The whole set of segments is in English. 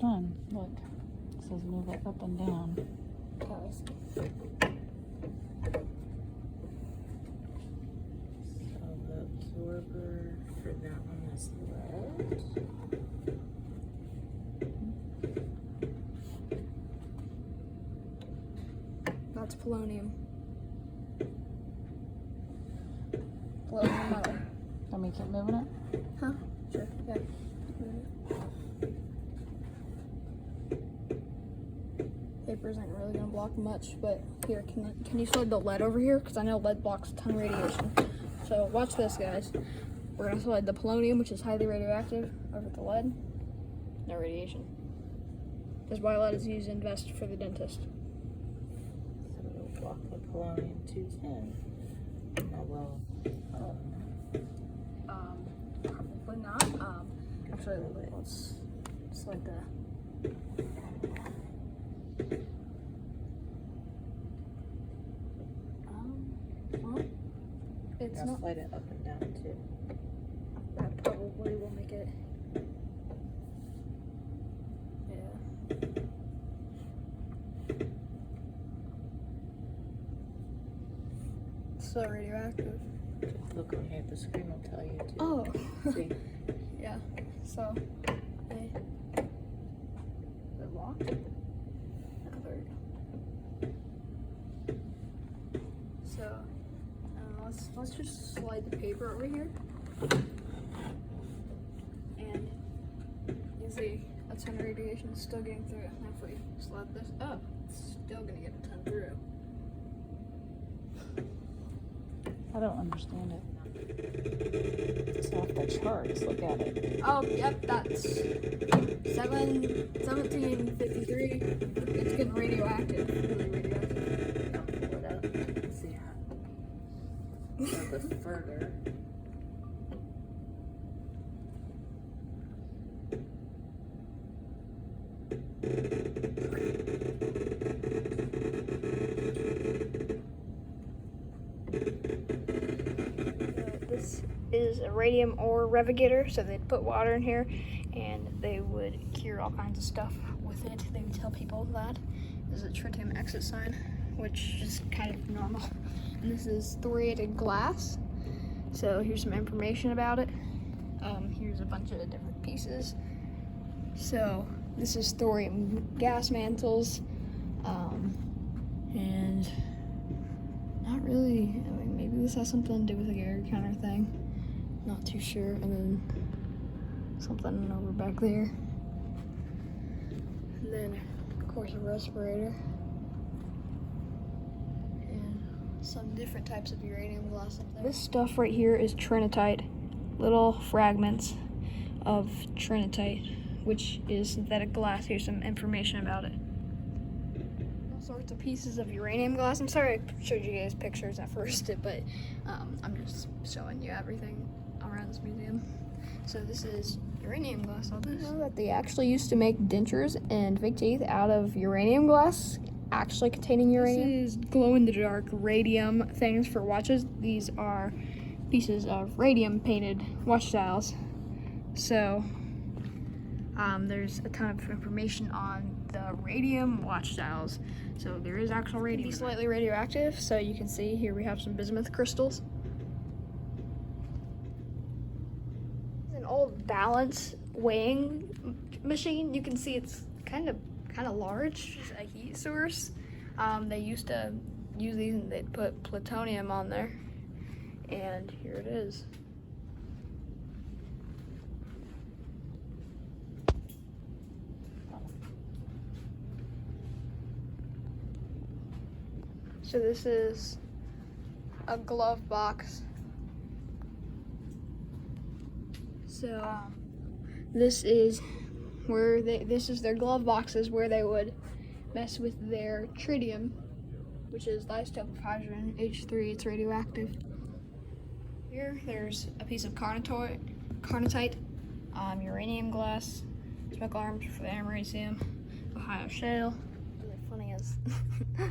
fun. Look, it says move it up and down. Cars. So the absorber for that one is lead. That's polonium. Polonium metal. Can we keep moving it? Huh? Sure. Yeah. Paper isn't really gonna block much, but here, can you slide the lead over here? Because I know lead blocks a ton of radiation. So watch this, guys. We're gonna slide the polonium, which is highly radioactive, over the lead. No radiation. That's why lead is used in vest for the dentist. So we'll block the polonium 210. Oh well. Probably not. Actually, let's slide the. Well, it's I'll not. slide it up and down too. That probably will make it. Yeah. It's so radioactive. Just look on here, the screen will tell you too. Oh. See? Yeah. So. Is it locked? Oh, there we go. So. Let's just slide the paper over here. And you see a ton of radiation is still getting through. Now if we slide this up, it's still gonna get a ton through. I don't understand it. It's off the charts. Look at it. Oh, yep, that's 1753. It's getting radioactive. Really radioactive. I'll pull it up and see how. A little bit further. This is a radium ore revigator, so they'd put water in here and they would cure all kinds of stuff with it. They would tell people that. This is a tritium exit sign, which is kind of normal. And this is thoriated glass. So here's some information about it. Here's a bunch of different pieces. So this is thorium gas mantles, and not really. I mean, maybe this has something to do with the Geiger counter thing. Not too sure. And then something over back there. And then, of course, a respirator. And some different types of uranium glass up there. This stuff right here is trinitite. Little fragments of trinitite, which is synthetic glass. Here's some information about it. All sorts of pieces of uranium glass. I'm sorry I showed you guys pictures at first, but I'm just showing you everything around this museum. So this is uranium glass. I didn't know that they actually used to make dentures and fake teeth out of uranium glass, actually containing uranium. This is glow-in-the-dark radium things for watches. These are pieces of radium painted watch dials. So there's a ton of information on the radium watch dials. So there is actual radium. It's slightly radioactive, so you can see here we have some bismuth crystals. It's an old balance weighing machine. You can see it's kind of large. It's a heat source. They used to use these and they'd put plutonium on there. And here it is. So this is a glove box. So this is where this is their glove boxes where they would mess with their tritium, which is isotope of hydrogen, H3, it's radioactive. Here, there's a piece of carnotite, uranium glass, smoke alarms for the Americium, Ohio shale. Really funny is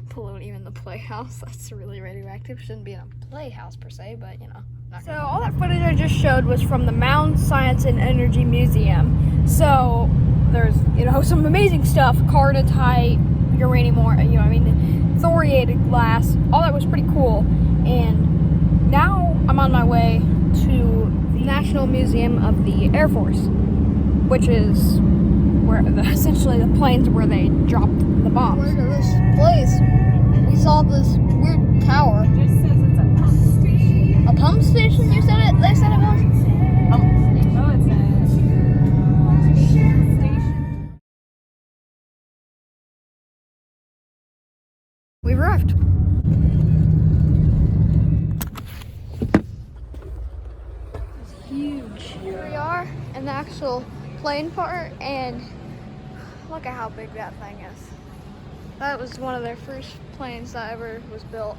polonium in the playhouse. That's really radioactive. Shouldn't be in a playhouse per se, but you know. So all that footage I just showed was from the Mound Science and Energy Museum. So there's, you know, some amazing stuff, carditite, uranium ore, you know, I mean, thoriated glass, all that was pretty cool. And now I'm on my way to the National Museum of the Air Force, which is where essentially the planes where they dropped the bombs. Where to this place? We saw this weird tower. It just says it's a pump station. A pump station? You said it? They said it was? Pump station. Oh, it says station. We've arrived. It's huge. Here we are in the actual plane part, and look at how big that thing is. That was one of their first planes that ever was built.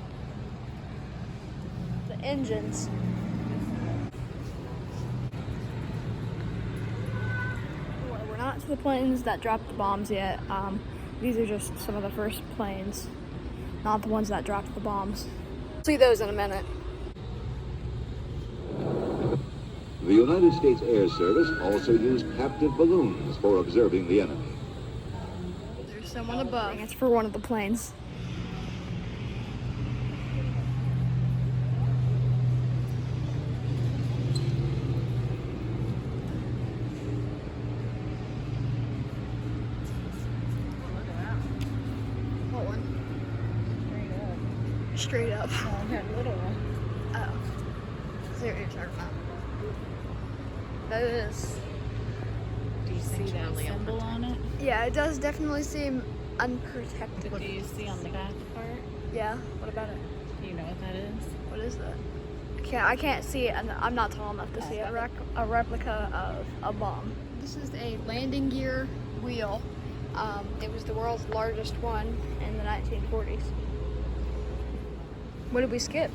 The engines. Well, we're not to the planes that dropped the bombs yet. These are just some of the first planes, not the ones that dropped the bombs. See those in a minute. The United States Air Service also used captive balloons for observing the enemy. There's someone above. It's for one of the planes. What one? Straight up. Oh, that little one. Oh. See what you're talking about. That is. Do you see that symbol on it? Yeah, it does definitely seem unprotected. What do you see on the back part? Yeah, what about it? Do you know what that is? What is that? I can't see it, and I'm not tall enough to see a replica of a bomb. This is a landing gear wheel. It was the world's largest one in the 1940s. What did we skip?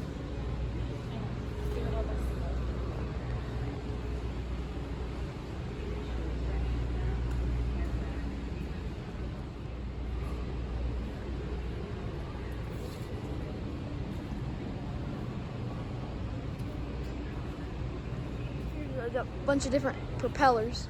There's a bunch of different propellers.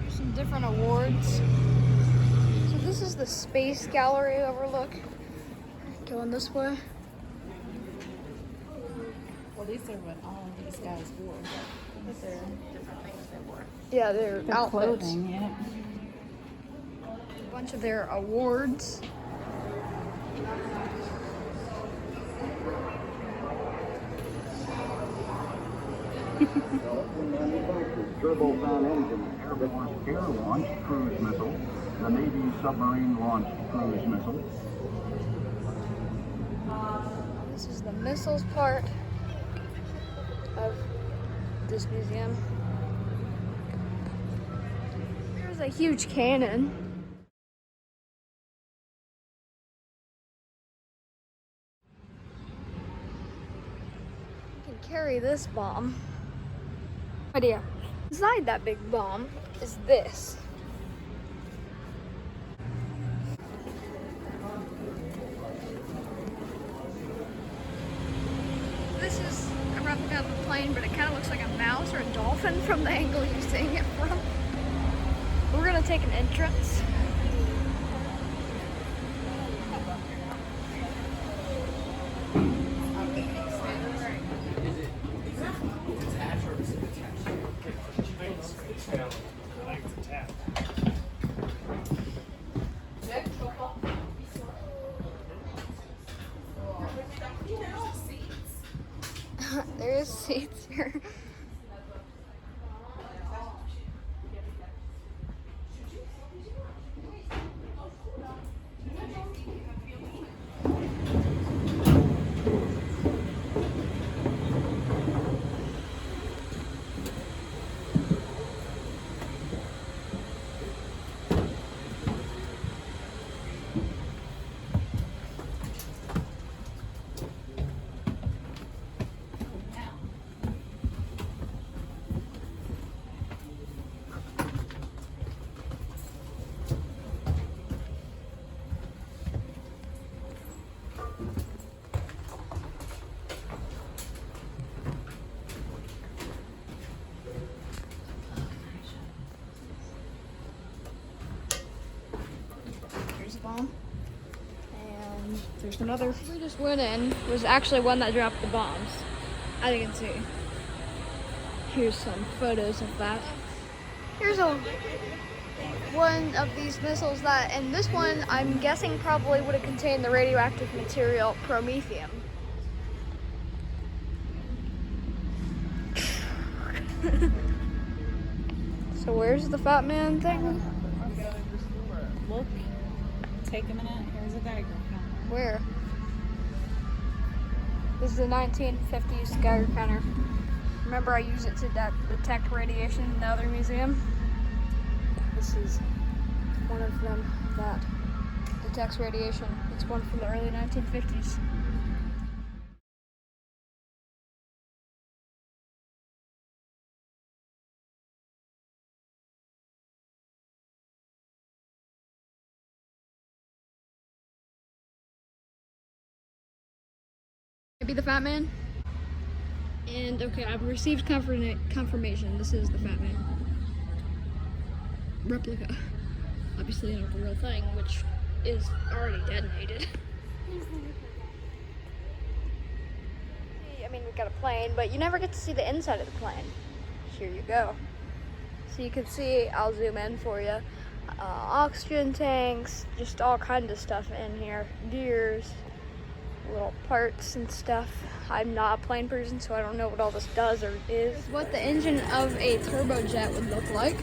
Some different awards. So this is the Space Gallery overlook. Going this way. Well, these are what all of these guys wore. But they're different things they wore. Yeah, their Their outfits. clothing, yeah. A bunch of their awards. Manufactured turbofan engine Air Force air-launched cruise missile, the Navy submarine-launched cruise missile. This is the missiles part of this museum. There's a huge cannon. You can carry this bomb. Idea. Inside that big bomb is this. This is a replica of a plane, but it kind of looks like a mouse or a dolphin from the angle you're seeing it from. We're gonna take an entrance. There is seats here. There's another. We just went in. Was actually one that dropped the bombs. As you can see. Here's some photos of that. Here's one of these missiles that, and this one I'm guessing probably would have contained the radioactive material promethium. So where's the Fat Man thing? Look. Take a minute. Here's a Geiger counter. Where? This is a 1950s Geiger counter. Remember, I used it to detect radiation in the other museum. This is one of them that detects radiation. It's one from the early 1950s. Be the Fat Man. And okay, I've received confirmation. This is the Fat Man replica. Obviously not the real thing, which is already detonated. I mean, we got a plane, but you never get to see the inside of the plane. Here you go. So you can see, I'll zoom in for you. Oxygen tanks, just all kinds of stuff in here. Gears, little parts and stuff. I'm not a plane person, so I don't know what all this does or is. What the engine of a turbojet would look like.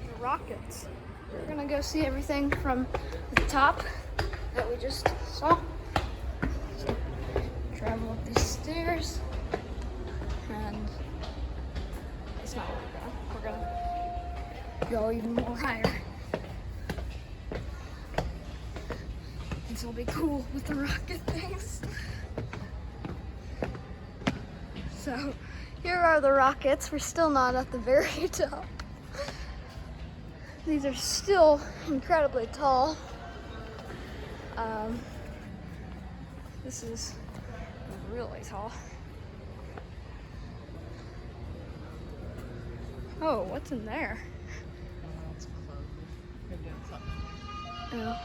The rockets. We're gonna go see everything from the top that we just saw. So, travel up these stairs, and it's not where we're going. We're gonna go even more higher. This will be cool with the rocket things. So, here are the rockets. We're still not at the very top. These are still incredibly tall. This is really tall. Oh, what's in there? Oh.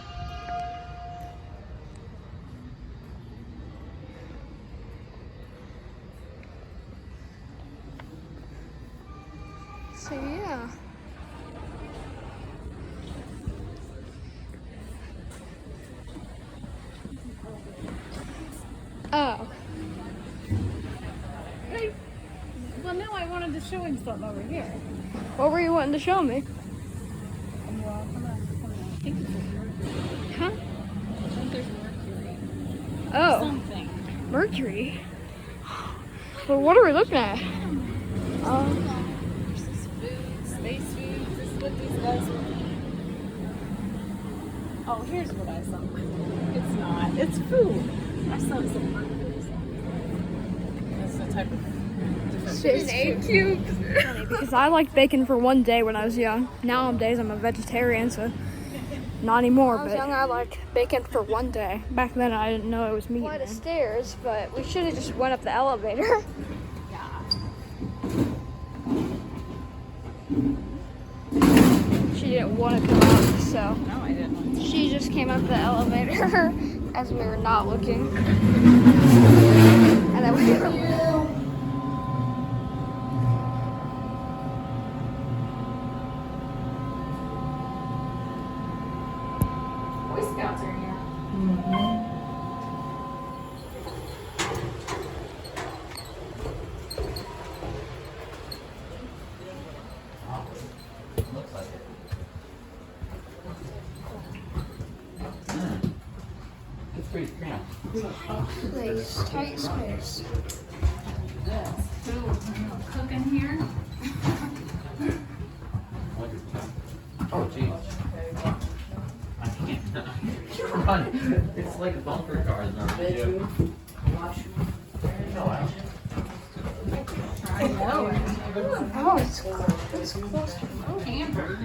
So yeah. Oh. Hey, well, now I wanted to show him something over here. What were you wanting to show me? Well, come on. I think it's Mercury. Huh? I think there's Mercury. Oh, Something. Mercury. Well, what are we looking at? This is food, space food. This is what these guys were eating. Oh, here's what I saw. It's not. It's food. I saw some Mercury. That's the type of Space egg cubes. Funny, because I liked bacon for one day when I was young. Nowadays I'm a vegetarian, so not anymore. When I was young, I liked bacon for one day. Back then I didn't know it was meat. Flight of stairs, but we should have just went up the elevator. She didn't want to come out, so No, I didn't. she just came up the elevator as we were not looking. And then we were. Boy Scouts are here. It's pretty cramped. Place, tight space. Cooking here. Oh, jeez. I can't. You're running. It's like bumper cars now. I know it. Oh, it's close. Camper.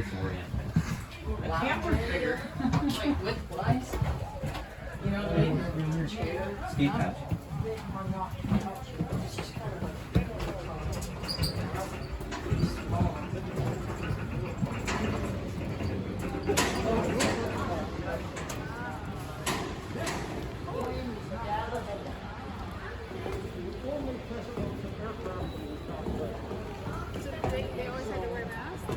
A camper's bigger. Like with flies. You know what I mean? Ski patch. They always had to wear masks.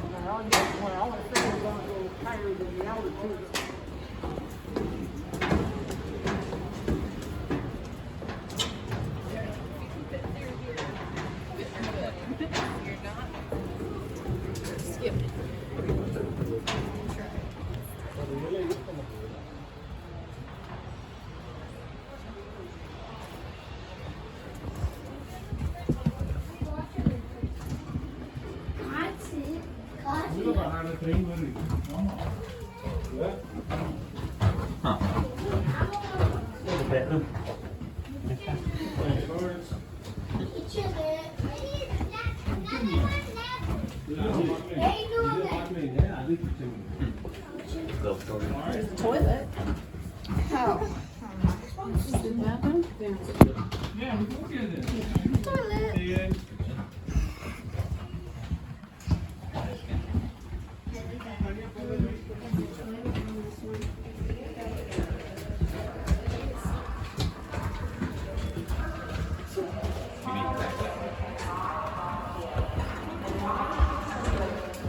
Toilet. How? Is the bathroom? Toilet.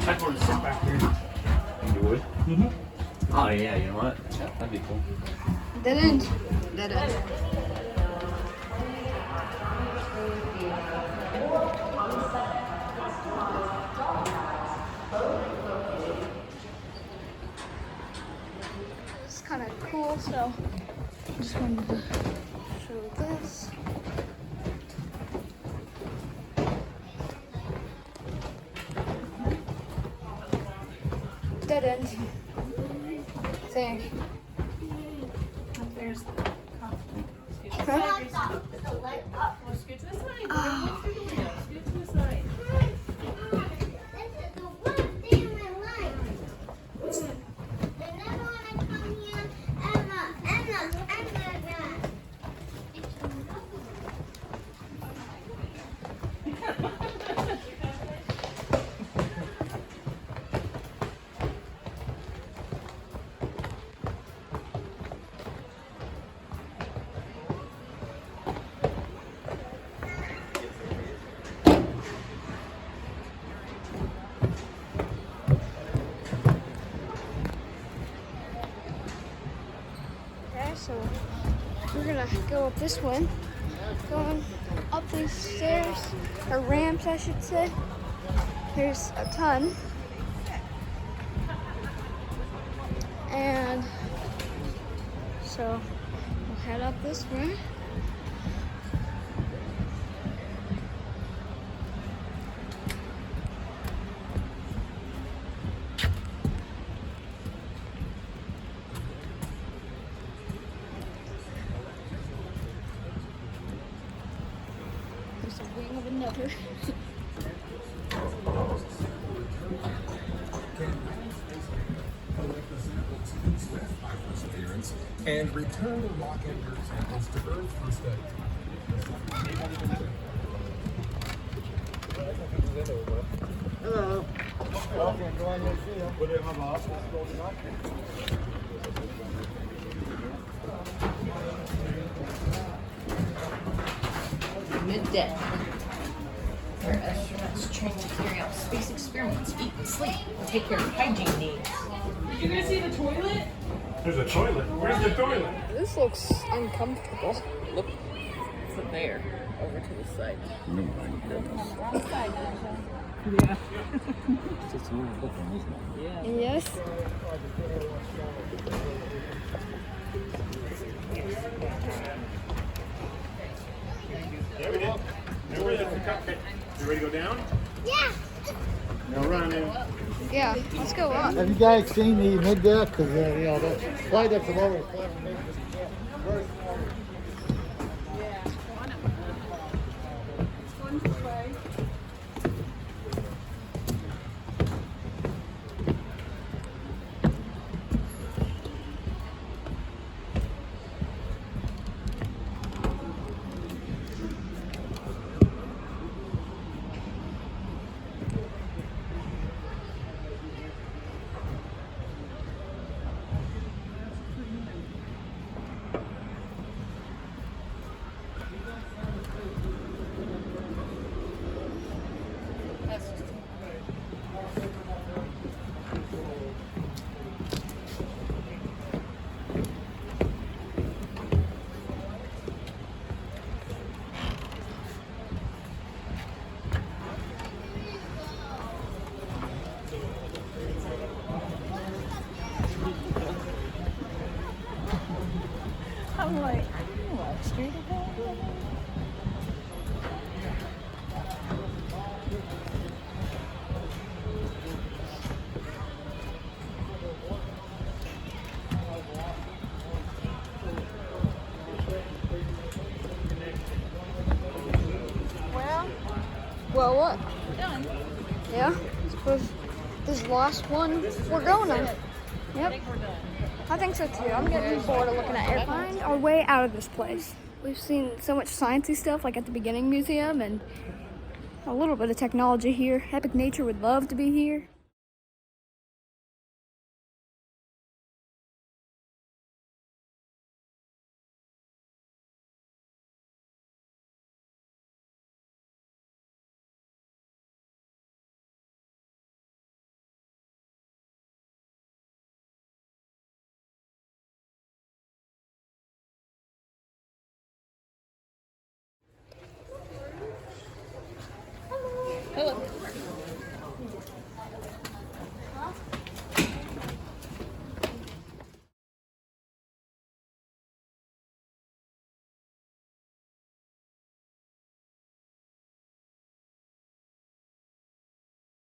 I'd want to sit back here. You would? Mm-hmm. Oh yeah, you know what? That'd be cool. Dead end. Dead end. This is kind of cool, so I just wanted to show this. Dead end. Thing. There's the Huh? scoot to the side. Scoot to the side. Okay, so we're gonna go up this one. Going up these stairs, or ramps I should say. There's a ton. And so we'll head up this way. There's a wing of another. And return the rock anchor samples to Earth for study. Hello. Welcome to our museum. What do you have Midday, where astronauts train to carry out space experiments, eat and sleep, and take care of hygiene needs. You guys see the toilet? There's a toilet. Where's the toilet? This looks uncomfortable. Look from there over to the side. Yes. Yeah, we did. Remember, that's the cockpit. You ready to go down? Yeah. Now run in. Yeah, let's go up. Have you guys seen the mid deck? Because you know the flight decks have always Well, what? Done. Yeah. Suppose this is the last one we're going on. Yep. I think so too. I'm getting bored of looking at airplanes. Find our way out of this place. We've seen so much sciencey stuff, like at the beginning museum, and a little bit of technology here. Epic Nature would love to be here.